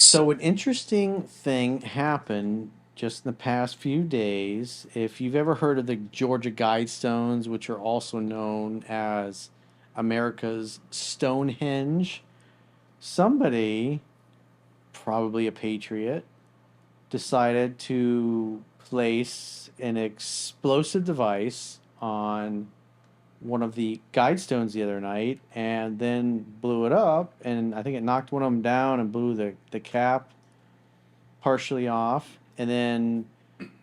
So an interesting thing happened just in the past few days. If you've ever heard of the Georgia Guidestones, which are also known as America's Stonehenge, somebody, probably a patriot, decided to place an explosive device on one of the Guidestones the other night and then blew it up. And I think it knocked one of them down and blew the cap partially off. And then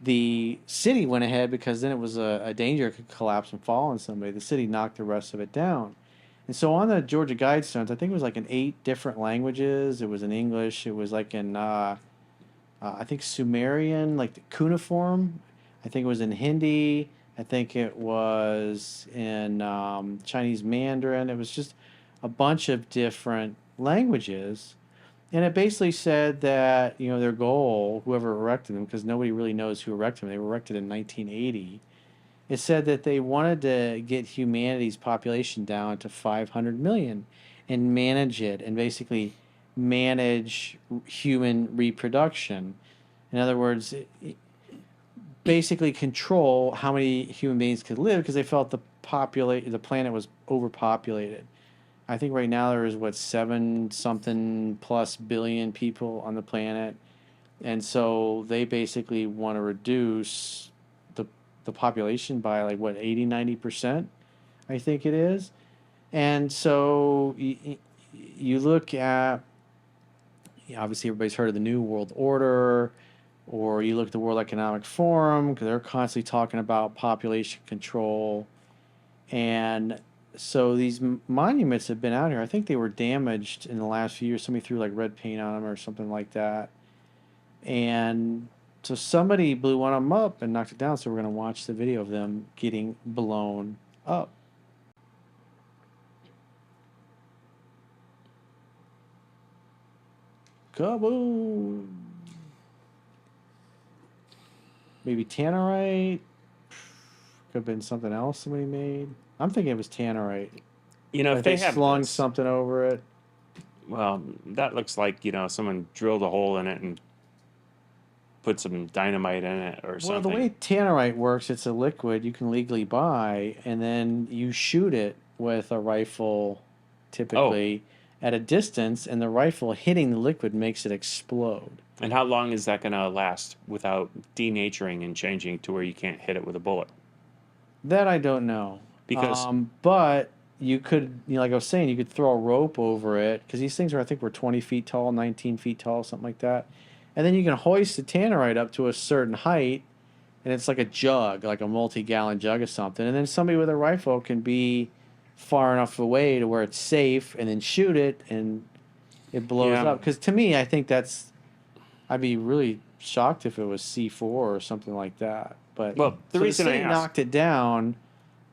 the city went ahead because then it was a danger it could collapse and fall on somebody. The city knocked the rest of it down. And so on the Georgia Guidestones, I think it was like in 8 different languages. It was in English. It was like in I think Sumerian, like the cuneiform. I think it was in Hindi. I think it was in Chinese Mandarin. It was just a bunch of different languages. And it basically said that, their goal, whoever erected them, because nobody really knows who erected them, they were erected in 1980. It said that they wanted to get humanity's population down to 500 million and manage it and basically manage human reproduction. In other words, basically control how many human beings could live because they felt the planet was overpopulated. I think right now there is 7 something plus billion people on the planet, and so they basically want to reduce the population by 80-90%, I think it is. And so you look at, obviously everybody's heard of the New World Order, or you look at the World Economic Forum because they're constantly talking about population control. And so these monuments have been out here. I think they were damaged in the last few years. Somebody threw red paint on them or something like that. And so somebody blew one of them up and knocked it down. So we're going to watch the video of them getting blown up. Kaboom! Maybe tannerite. Could have been something else somebody made. I'm thinking it was tannerite. If they have slung this, something over it. well, that looks like someone drilled a hole in it and put some dynamite in it or something. Well, the way tannerite works, it's a liquid you can legally buy, and then you shoot it with a rifle, typically at a distance, and the rifle hitting the liquid makes it explode. And how long is that going to last without denaturing and changing to where you can't hit it with a bullet? That I don't know. Because but you could, like I was saying, you could throw a rope over it because these things I think were 20 feet tall, 19 feet tall, something like that. And then you can hoist the tannerite up to a certain height, and it's like a jug, like a multi-gallon jug or something. And then somebody with a rifle can be far enough away to where it's safe, and then shoot it, and it blows up. Because to me, I think I'd be really shocked if it was C4 or something like that. But the reason I knocked it down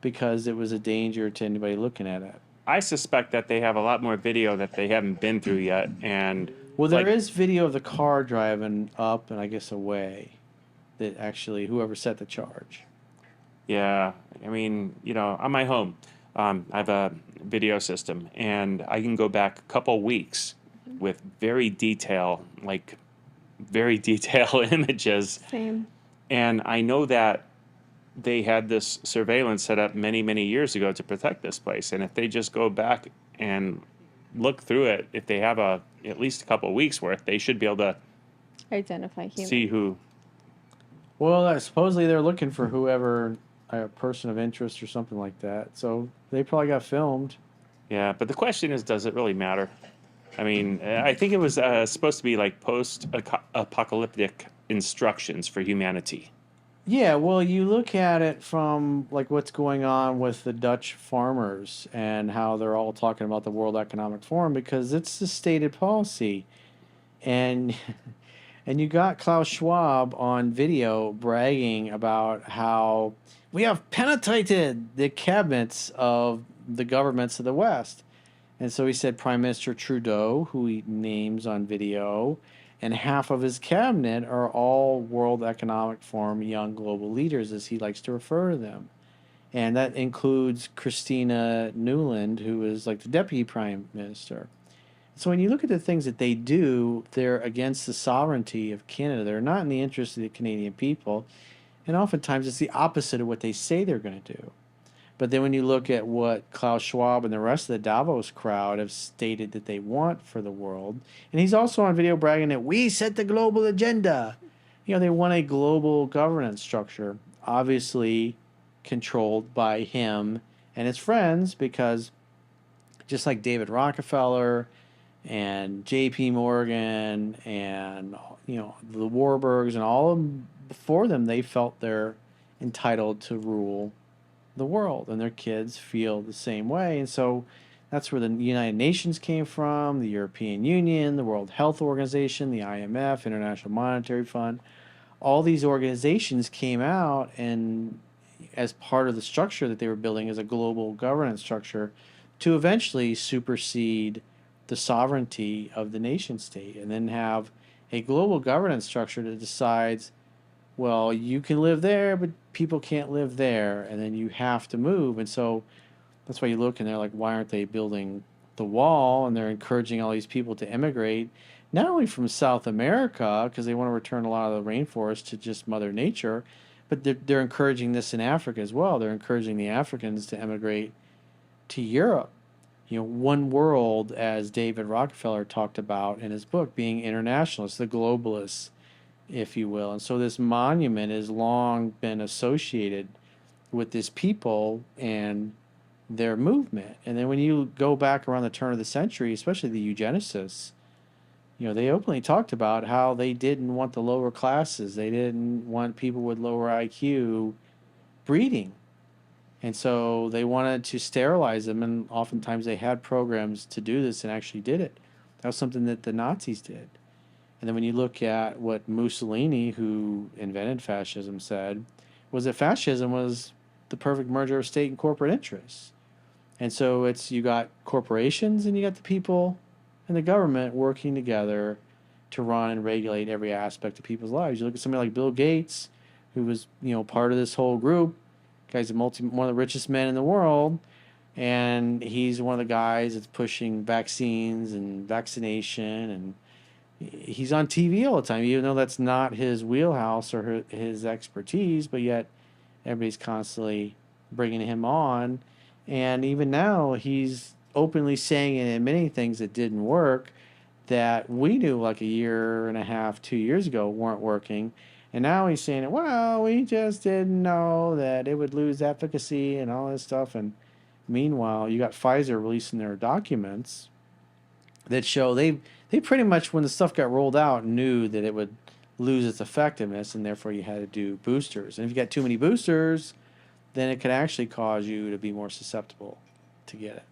because it was a danger to anybody looking at it. I suspect that they have a lot more video that they haven't been through yet, and there is video of the car driving up and I guess away. That actually whoever set the charge. Yeah, I mean, on my home, I have a video system, and I can go back a couple weeks with very detailed images. Same. And I know that they had this surveillance set up many, many years ago to protect this place. And if they just go back and look through it, if they have at least a couple of weeks worth, they should be able to identify humans. See who. Well, supposedly they're looking for whoever, a person of interest or something like that. So they probably got filmed. Yeah, but the question is, does it really matter? I mean, I think it was supposed to be like post-apocalyptic instructions for humanity. Yeah, well, you look at it from what's going on with the Dutch farmers and how they're all talking about the World Economic Forum because it's the stated policy. And you got Klaus Schwab on video bragging about how we have penetrated the cabinets of the governments of the West. And so he said Prime Minister Trudeau, who he names on video, and half of his cabinet are all World Economic Forum young global leaders, as he likes to refer to them. And that includes Christina Nuland, who is the deputy prime minister. So when you look at the things that they do, they're against the sovereignty of Canada. They're not in the interest of the Canadian people, and oftentimes it's the opposite of what they say they're going to do. But then when you look at what Klaus Schwab and the rest of the Davos crowd have stated that they want for the world, and he's also on video bragging that we set the global agenda. They want a global governance structure, obviously controlled by him and his friends, because just like David Rockefeller and J.P. Morgan and the Warburgs and all of them before them, they felt they're entitled to rule the world, and their kids feel the same way. And so that's where the United Nations came from, the European Union, the World Health Organization, the IMF, International Monetary Fund. All these organizations came out and as part of the structure that they were building as a global governance structure to eventually supersede the sovereignty of the nation state and then have a global governance structure that decides, well, you can live there, but people can't live there, and then you have to move. And so that's why you look and they're like, why aren't they building the wall? And they're encouraging all these people to immigrate, not only from South America, because they want to return a lot of the rainforest to just Mother Nature, but they're encouraging this in Africa as well. They're encouraging the Africans to immigrate to Europe. One world, as David Rockefeller talked about in his book, being internationalists, the globalists, if you will. And so this monument has long been associated with this people and their movement. And then when you go back around the turn of the century, especially the eugenicists, they openly talked about how they didn't want the lower classes. They didn't want people with lower IQ breeding. And so they wanted to sterilize them, and oftentimes they had programs to do this and actually did it. That was something that the Nazis did. And then when you look at what Mussolini, who invented fascism, said, was that fascism was the perfect merger of state and corporate interests. And so you got corporations and you got the people and the government working together to run and regulate every aspect of people's lives. You look at somebody like Bill Gates, who was part of this whole group. Guy's one of the richest men in the world, and he's one of the guys that's pushing vaccines and vaccination, and he's on TV all the time, even though that's not his wheelhouse or his expertise, but yet everybody's constantly bringing him on. And even now, he's openly saying and admitting things that didn't work that we knew like a year and a half, 2 years ago weren't working. And now he's saying, well, we just didn't know that it would lose efficacy and all this stuff. And meanwhile, you got Pfizer releasing their documents that show they pretty much, when the stuff got rolled out, knew that it would lose its effectiveness, and therefore you had to do boosters. And if you got too many boosters, then it could actually cause you to be more susceptible to get it.